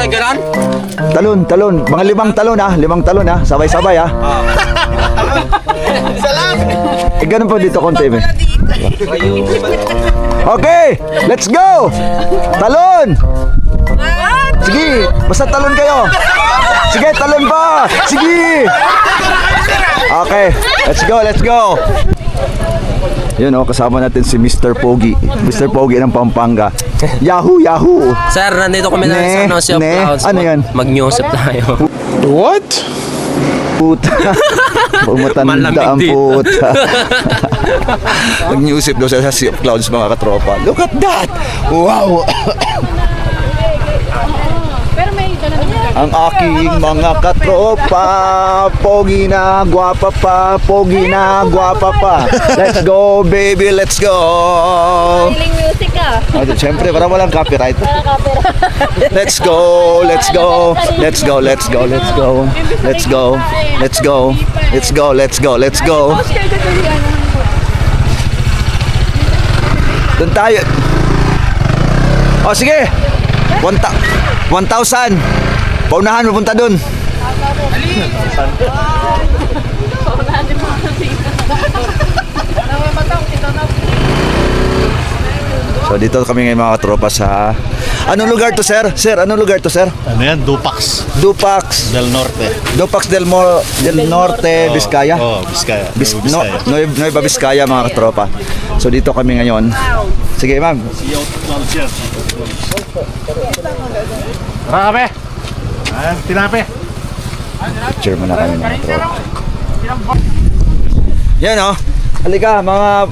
Ano ganon? Talon. Mga 5 talon ha. 5 talon ha. Sabay-sabay ha. Salam! Ganun po dito konti. Okay, let's go! Talon! Sige, basta talon kayo. Sige, talon pa. Sige. Okay, let's go. Yun kasama natin si Mr. Pogi. Mr. Pogi ng Pampanga. Yahoo! Sir, nandito kami na sa Nosy of Clouds. Ano yan? Mag-newsip tayo. What? Puta. Matanda ang Malamig puta. Nag-newsip daw sa Sea of Clouds mga katropa. Look at that! Wow! Ang aking mga katropa, pogi na, gwapa pa, pogi na, gwapa pa. Let's go, baby, let's go. Feeling music ah. Siyempre, para walang copyright. Let's go. Doon tayo. O, sige. 1,000. Paunahan, pupunta doon. So dito kami ngayon mga katropa sa... Anong lugar to, sir? Anong lugar to, sir? Ano yan? Dupax Dupax del Norte. Dupax del Norte, Vizcaya. Vizcaya. Nueva Vizcaya mga katropa. So dito kami ngayon. Sige, ma'am. Tara kami. Tinape. Picture muna kami mga katropa. Yan halika mga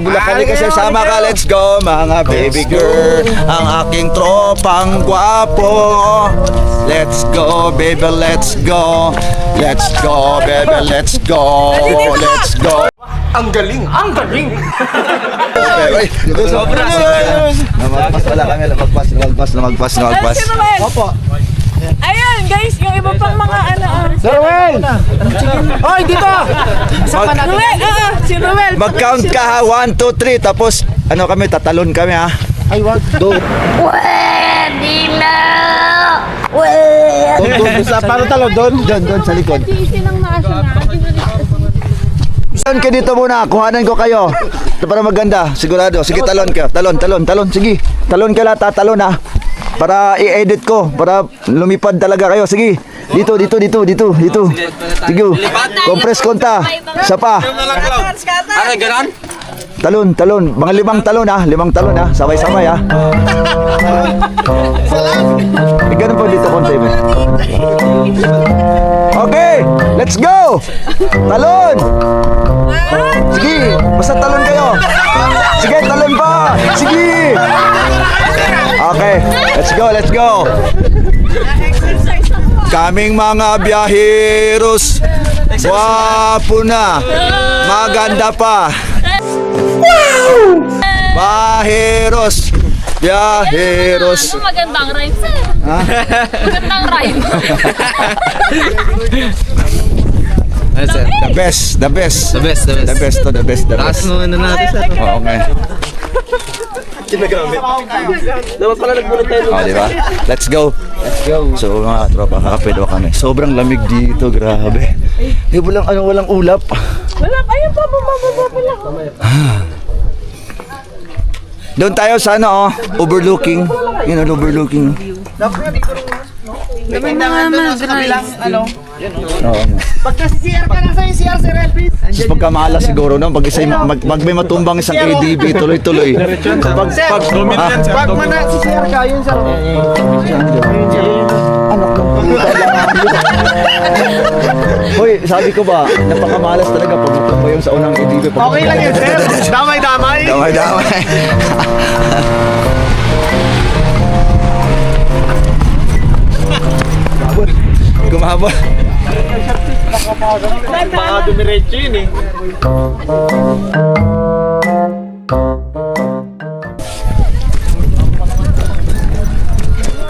Bulacan, halika sir, sama ka, let's go mga baby girl, ang aking tropang gwapo. Let's go baby, let's go baby, let's go. Ang galing! Ay, sobra. Namagpas pala kami, namagpas. Opo. Ayun guys, yung iba pang mga Sir Ruel! Hoy, dito! Si Ruel. Mag-count ka ha, 1, 2, 3, tapos kami, tatalon kami ha. Ay, wag. Pwede na! Doon, paano talon? Doon, sa likod. Talon ka dito muna, kuhanan ko kayo. Ito para maganda, sigurado. Sige, talon ka. Talon. Sige, talon ka lahat, talon ha. Para i-edit ko, para lumipad talaga kayo. Sige, dito. Sige, compress konta. Isa pa. Ano ganon? Talon. Mga 5 talon ha. 5 talon ha. Sabay-sabay ha. Ganun po dito konti. Okay, let's go. Talon. Sige, basta talon kayo. Sige, talon pa. Sige. Okay, let's go. Kaming mga biyaheros, wapo na, maganda pa. Wow! Biyaheros. Magandang rhyme sir. Magandang rhyme. The best. Taas mo natin sir. Okay. Dapat pala nagbulat tayo. Diba? Let's go. So mga tropa, kakapit kami. Sobrang lamig dito, grabe. Walang ulap. Wala kayo pa, bumababa pala. Doon tayo sa overlooking. Overlooking. May mga drive. Oo. Pagka-CR ka na sa'yo, CR, Sir Elvis. Tapos pagkamala siguro pag may matumbang isang ADB, tuloy-tuloy. Pag mana si CR ka, yun sir. Anak ng puta lang. Hoy, sabi ko ba, napakamalas talaga pag matumbang yung sa unang ADB. Okay lang yun, sir. Damay-damay. Damay. Gumabot. Baka dumiretso yun eh.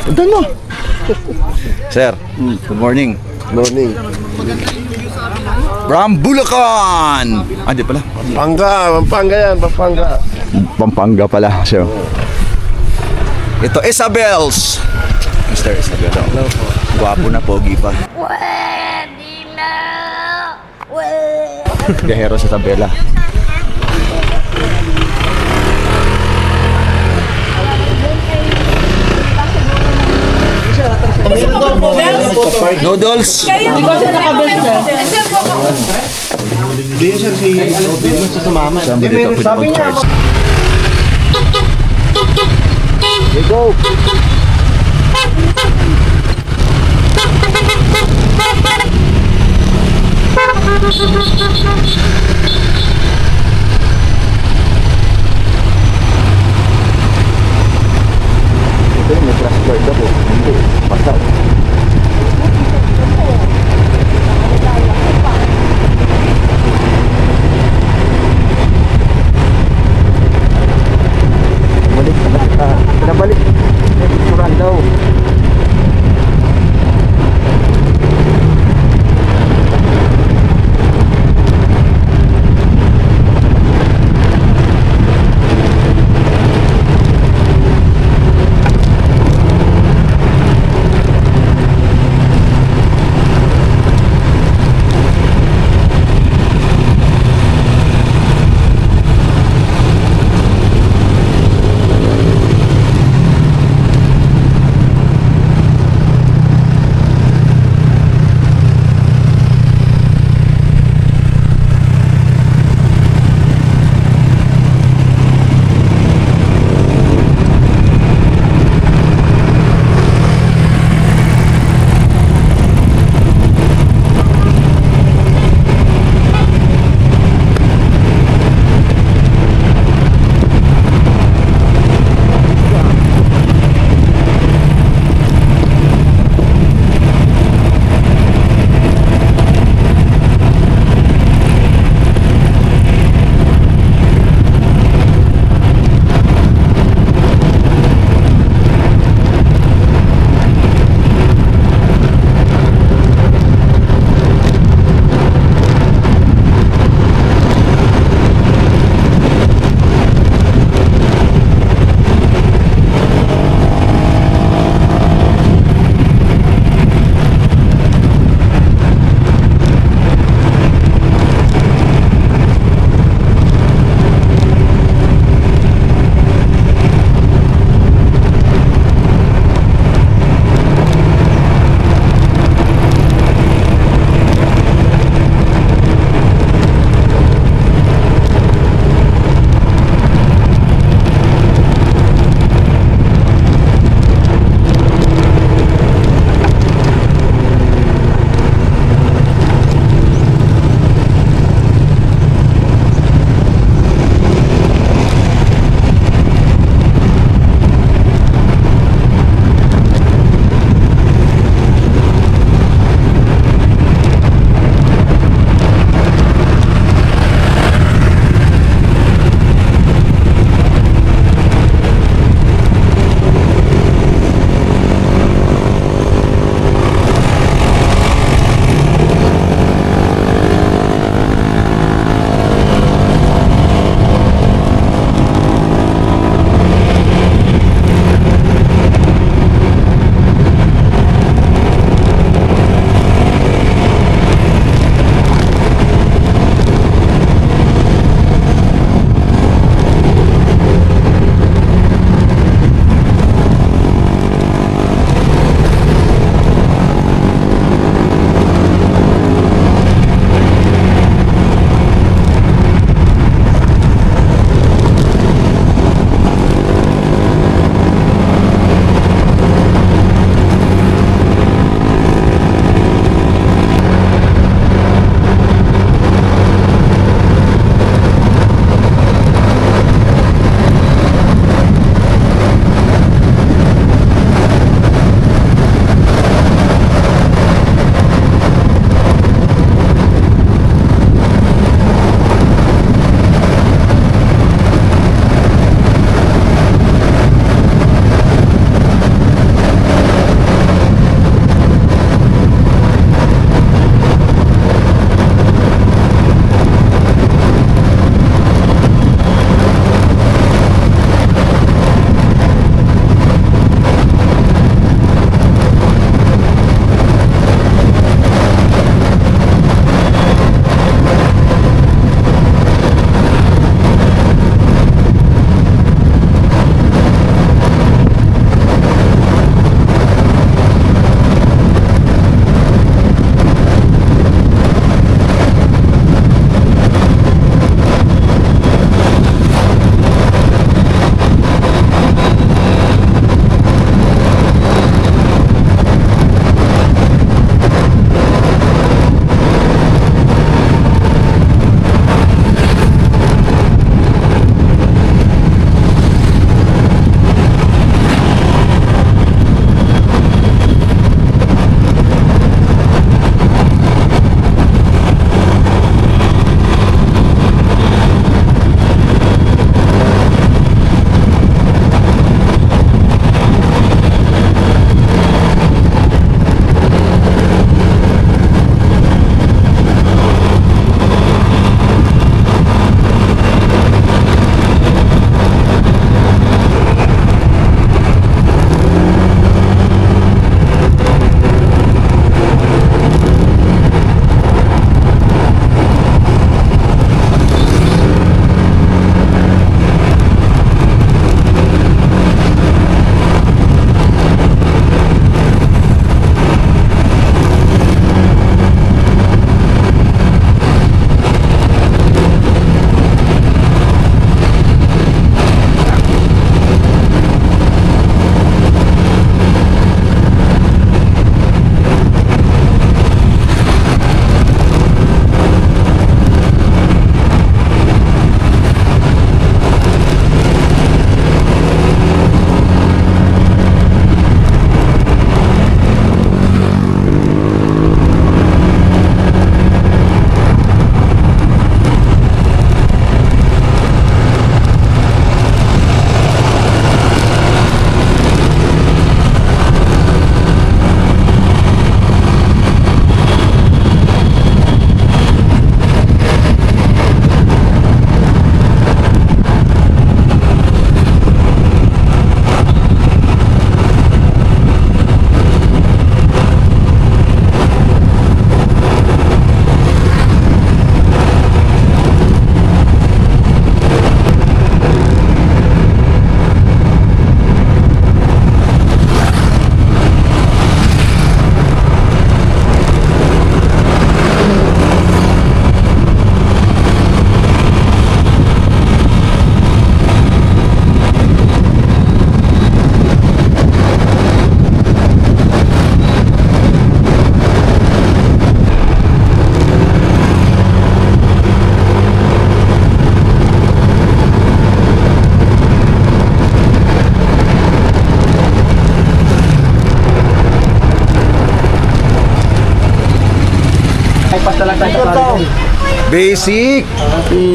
Puntan mo. Sir, good morning. From Bulacan. Di pala. Pampanga pala. So, ito, Isabel's. Mr. Sagado. Hello po. Gwapo na, pogi pa. Pwede na. Pwede. Gahero sa tabela. Noodles. Sabi niya. Go. Ito yung may crash guard ako. Hindi. Basta. Balik. Pinabalik. Basic.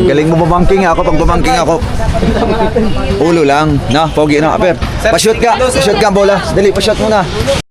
Galing mo bumangking ako. Pag bumangking ako, ulo lang. No, pogi na. Per, pa-shoot ka. Pa-shoot ka ang bola. Dali, pa-shoot muna.